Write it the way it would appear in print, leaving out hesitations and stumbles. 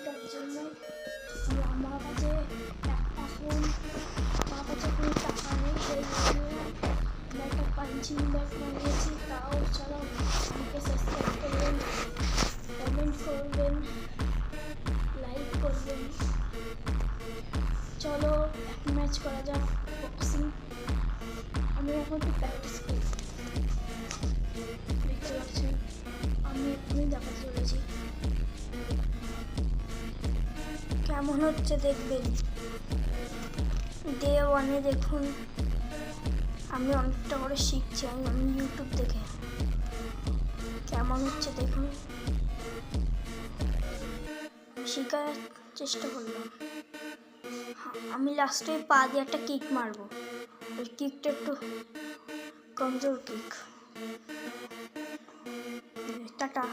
তার জন্য আমার কাছে এখন কোনো টাকা নেই, সেই জন্য আমি একটা পাঞ্চিং ব্যাগ বানিয়েছি। তাও চলো আমাকে সাবস্ক্রাইব করবেন, কমেন্ট করবেন, লাইক করবেন। চলো এক ম্যাচ করা যাক বক্সিং। আমি এখন একটু প্র্যাকটিস করি, দেখতে পাচ্ছেন আমি এক্ষুনি দেখাতে চলেছি কেমন হচ্ছে দেখবেন। ডে 1-এ দেখুন আমি অনেকটা করে শিখছি, আমি ইউটিউব দেখে। কেমন হচ্ছে দেখুন, শেখার চেষ্টা করলাম। আমি লাস্টে পা দিয়ে একটা কিক মারবো, ওই কিকটা একটু কমজোর কিক। টাটা।